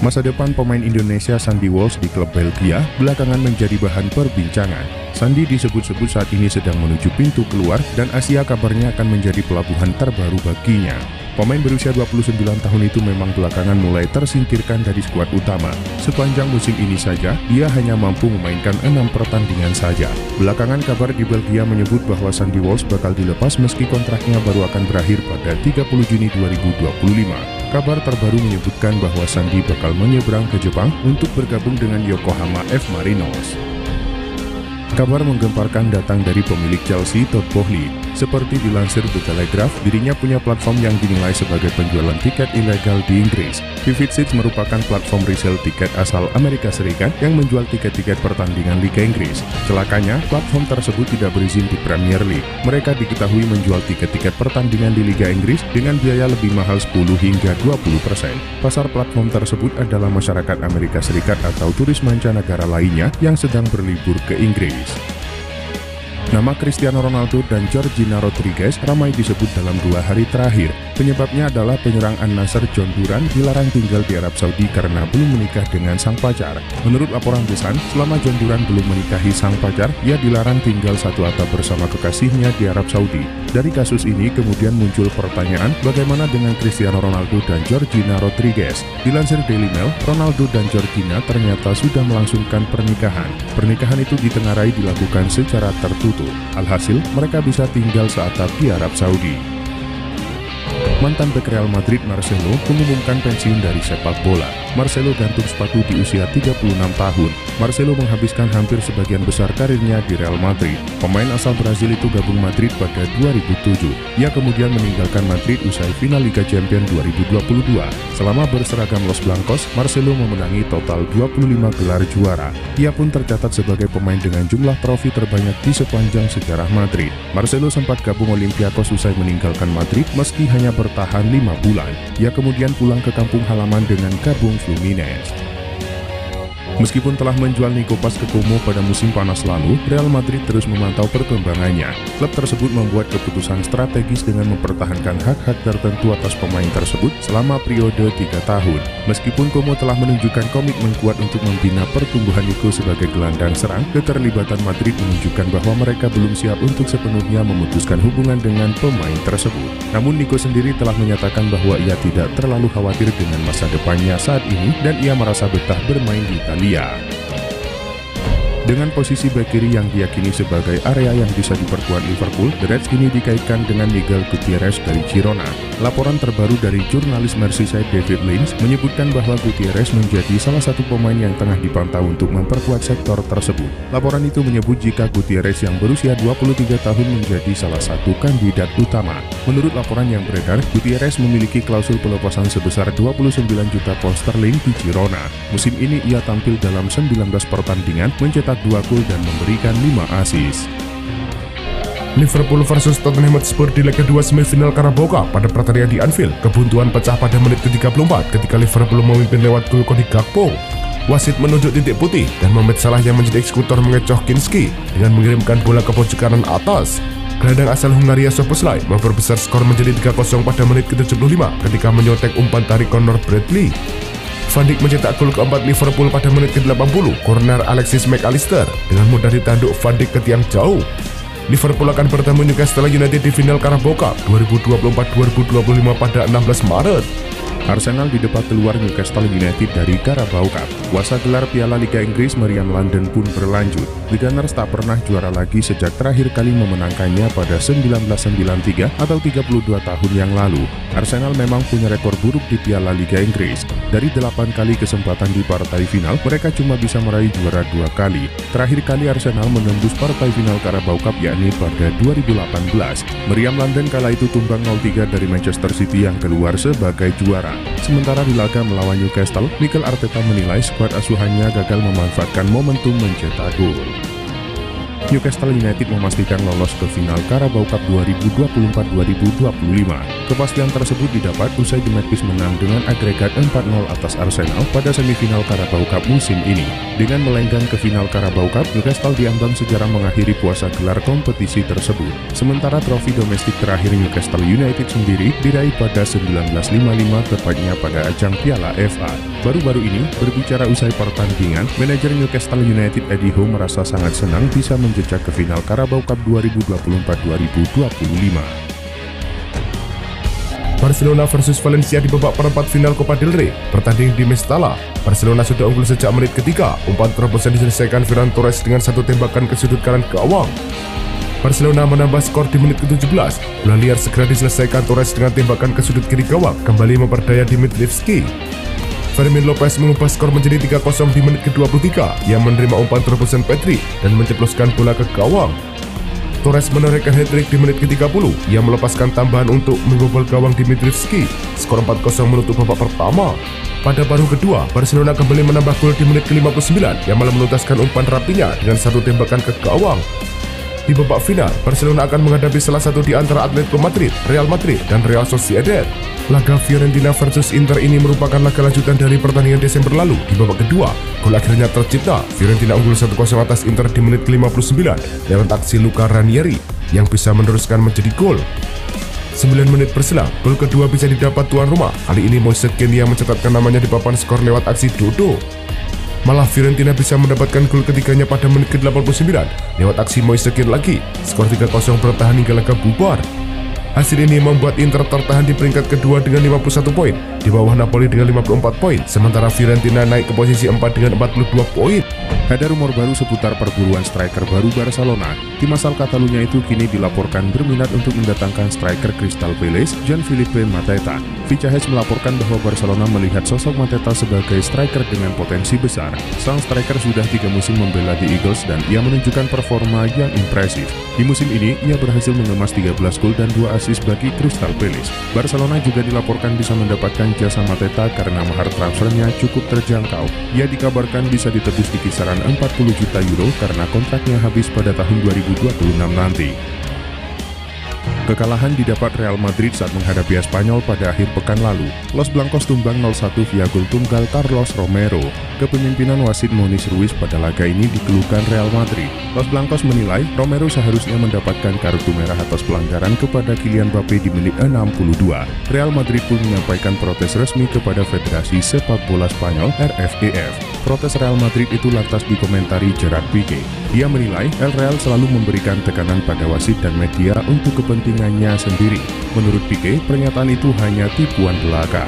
Masa depan pemain Indonesia Sandy Walsh di klub Belgia belakangan menjadi bahan perbincangan. Sandy disebut-sebut saat ini sedang menuju pintu keluar dan Asia kabarnya akan menjadi pelabuhan terbaru baginya. Pemain berusia 29 tahun itu memang belakangan mulai tersingkirkan dari skuad utama. Sepanjang musim ini saja, dia hanya mampu memainkan 6 pertandingan saja. Belakangan kabar di Belgia menyebut bahwa Sandy Walsh bakal dilepas meski kontraknya baru akan berakhir pada 30 Juni 2025. Kabar terbaru menyebutkan bahwa Sandy bakal menyeberang ke Jepang untuk bergabung dengan Yokohama F. Marinos. Kabar menggemparkan datang dari pemilik Chelsea, Todd Boehly. Seperti dilansir The Telegraph, dirinya punya platform yang dinilai sebagai penjualan tiket ilegal di Inggris. Vivid Seats merupakan platform resale tiket asal Amerika Serikat yang menjual tiket-tiket pertandingan Liga Inggris. Celakanya, platform tersebut tidak berizin di Premier League. Mereka diketahui menjual tiket-tiket pertandingan di Liga Inggris dengan biaya lebih mahal 10 hingga 20%. Pasar platform tersebut adalah masyarakat Amerika Serikat atau turis mancanegara lainnya yang sedang berlibur ke Inggris. Nama Cristiano Ronaldo dan Georgina Rodriguez ramai disebut dalam 2 hari terakhir. Penyebabnya adalah penyerang An-Nassr John Duran dilarang tinggal di Arab Saudi karena belum menikah dengan sang pacar. Menurut laporan The Sun, selama John Duran belum menikahi sang pacar, ia dilarang tinggal satu atap bersama kekasihnya di Arab Saudi. Dari kasus ini kemudian muncul pertanyaan bagaimana dengan Cristiano Ronaldo dan Georgina Rodriguez. Dilansir Daily Mail, Ronaldo dan Georgina ternyata sudah melangsungkan pernikahan. Pernikahan itu ditengarai dilakukan secara tertutup. Alhasil, mereka bisa tinggal seatap di Arab Saudi. Mantan bek Real Madrid Marcelo mengumumkan pensiun dari sepak bola. Marcelo gantung sepatu di usia 36 tahun. Marcelo menghabiskan hampir sebagian besar karirnya di Real Madrid. Pemain asal Brazil itu gabung Madrid pada 2007. Ia kemudian meninggalkan Madrid usai final Liga Champions 2022. Selama berseragam Los Blancos, Marcelo memenangi total 25 gelar juara. Ia pun tercatat sebagai pemain dengan jumlah trofi terbanyak di sepanjang sejarah Madrid. Marcelo sempat gabung Olympiakos usai meninggalkan Madrid meski hanya bertahan 5 bulan. Ia kemudian pulang ke kampung halaman dengan gabung Fluminense. Meskipun telah menjual Nico Paz ke Como pada musim panas lalu, Real Madrid terus memantau perkembangannya. Klub tersebut membuat keputusan strategis dengan mempertahankan hak-hak tertentu atas pemain tersebut selama periode 3 tahun. Meskipun Como telah menunjukkan komitmen kuat untuk membina pertumbuhan Nico sebagai gelandang serang, keterlibatan Madrid menunjukkan bahwa mereka belum siap untuk sepenuhnya memutuskan hubungan dengan pemain tersebut. Namun Nico sendiri telah menyatakan bahwa ia tidak terlalu khawatir dengan masa depannya saat ini dan ia merasa betah bermain di Italia. Dengan posisi bek kiri yang diyakini sebagai area yang bisa diperkuat Liverpool, The Reds kini dikaitkan dengan Miguel Gutierrez dari Girona. Laporan terbaru dari jurnalis Merseyside David Lynch menyebutkan bahwa Gutierrez menjadi salah satu pemain yang tengah dipantau untuk memperkuat sektor tersebut. Laporan itu menyebut jika Gutierrez yang berusia 23 tahun menjadi salah satu kandidat utama. Menurut laporan yang beredar, Gutierrez memiliki klausul pelepasan sebesar 29 juta pound sterling di Girona. Musim ini ia tampil dalam 19 pertandingan, mencetak 2 gol dan memberikan 5 assist. Liverpool versus Tottenham Hotspur di leg kedua semifinal Carabao Cup pada pertandingan di Anfield. Kebuntuan pecah pada menit ke-34 ketika Liverpool memimpin lewat gol Cody Gakpo. Wasit menunjuk titik putih dan Mohamed Salah yang menjadi eksekutor mengecoh Kinski dengan mengirimkan bola ke pojok kanan atas. Gelandang asal Hungaria Szoboszlai memperbesar skor menjadi 3-0 pada menit ke-75 ketika menyontek umpan tarik Conor Bradley. Van Dijk mencetak gol keempat Liverpool pada menit ke-80, corner Alexis Mac Allister dengan mudah ditanduk Van Dijk ke tiang jauh. Liverpool akan bertemu Newcastle United di final Carabao Cup 2024-2025 pada 16 Maret. Arsenal didepak keluar Newcastle United dari Carabao Cup. Puasa gelar Piala Liga Inggris meriam London pun berlanjut. The Gunners tak pernah juara lagi sejak terakhir kali memenangkannya pada 1993 atau 32 tahun yang lalu. Arsenal memang punya rekor buruk di Piala Liga Inggris. Dari 8 kali kesempatan di partai final, mereka cuma bisa meraih juara 2 kali. Terakhir kali Arsenal menembus partai final Carabao Cup yakni pada 2018. Meriam London kala itu tumbang 0-3 dari Manchester City yang keluar sebagai juara. Sementara di laga melawan Newcastle, Mikel Arteta menilai skuad asuhannya gagal memanfaatkan momentum mencetak gol. Newcastle United memastikan lolos ke final Carabao Cup 2024-2025. Kepastian tersebut didapat usai The Magpies menang dengan agregat 4-0 atas Arsenal pada semifinal Carabao Cup musim ini. Dengan melenggang ke final Carabao Cup, Newcastle diambang sejarah mengakhiri puasa gelar kompetisi tersebut. Sementara trofi domestik terakhir Newcastle United sendiri diraih pada 1955 tepatnya pada ajang Piala FA. Baru-baru ini, berbicara usai pertandingan, manajer Newcastle United Eddie Howe merasa sangat senang bisa menjejak ke final Carabao Cup 2024-2025. Barcelona versus Valencia di babak perempat final Copa del Rey. Bertanding di Mestalla, Barcelona sudah unggul sejak menit ketiga. Umpan terobosan diselesaikan Ferran Torres dengan satu tembakan ke sudut kanan gawang. Barcelona menambah skor di menit ke-17. Bola liar segera diselesaikan Torres dengan tembakan ke sudut kiri gawang, kembali memperdaya Dimitrievski. Fermin Lopez mengubah skor menjadi 3-0 di menit ke-23. Ia menerima umpan terobosan Pedri dan menceploskan bola ke gawang. Torres menorehkan hat-trick di menit ke-30. Ia melepaskan tambahan untuk membobol gawang Dimitrievski. Skor 4-0 menutup babak pertama. Pada paruh kedua, Barcelona kembali menambah gol di menit ke-59 yang malah menuntaskan umpan rapinya dengan satu tembakan ke gawang. Di babak final, Barcelona akan menghadapi salah satu di antara Atletico Madrid, Real Madrid, dan Real Sociedad. Laga Fiorentina versus Inter ini merupakan laga lanjutan dari pertandingan Desember lalu. Di babak kedua, gol akhirnya tercipta. Fiorentina unggul 1-0 atas Inter di menit ke-59 lewat aksi Luca Ranieri yang bisa meneruskan menjadi gol. 9 menit berselang, gol kedua bisa didapat tuan rumah. Kali ini Moise Kean yang mencatatkan namanya di papan skor lewat aksi Dodo. Malah Fiorentina bisa mendapatkan gol ketiganya pada menit ke-89 lewat aksi Moise Kean lagi. Skor 3-0 bertahan hingga laga bubar. Hasil ini membuat Inter tertahan di peringkat kedua dengan 51 poin, di bawah Napoli dengan 54 poin, sementara Fiorentina naik ke posisi 4 dengan 42 poin. Ada rumor baru seputar perburuan striker baru Barcelona. Tim asal Catalunya itu kini dilaporkan berminat untuk mendatangkan striker Crystal Palace, Jean-Philippe Mateta. Vicahes melaporkan bahwa Barcelona melihat sosok Mateta sebagai striker dengan potensi besar. Sang striker sudah 3 musim membela di Eagles dan ia menunjukkan performa yang impresif. Di musim ini, ia berhasil mengemas 13 gol dan 2 assist bagi Crystal Palace. Barcelona juga dilaporkan bisa mendapatkan jasa Mateta karena mahar transfernya cukup terjangkau. Ia dikabarkan bisa ditebus di kisaran 40 juta euro karena kontraknya habis pada tahun 2026 nanti. Kekalahan didapat Real Madrid saat menghadapi Espanyol pada akhir pekan lalu. Los Blancos tumbang 0-1 via gol tunggal Carlos Romero. Kepemimpinan wasit Moniz Ruiz pada laga ini dikeluhkan Real Madrid. Los Blancos menilai Romero seharusnya mendapatkan kartu merah atas pelanggaran kepada Kylian Mbappe di menit 62. Real Madrid pun menyampaikan protes resmi kepada Federasi Sepak Bola Spanyol RFEF. Protes Real Madrid itu lantas dikomentari Gerard Piqué. Ia menilai El Real selalu memberikan tekanan pada wasit dan media untuk kepentingannya sendiri. Menurut Piqué, pernyataan itu hanya tipuan belaka.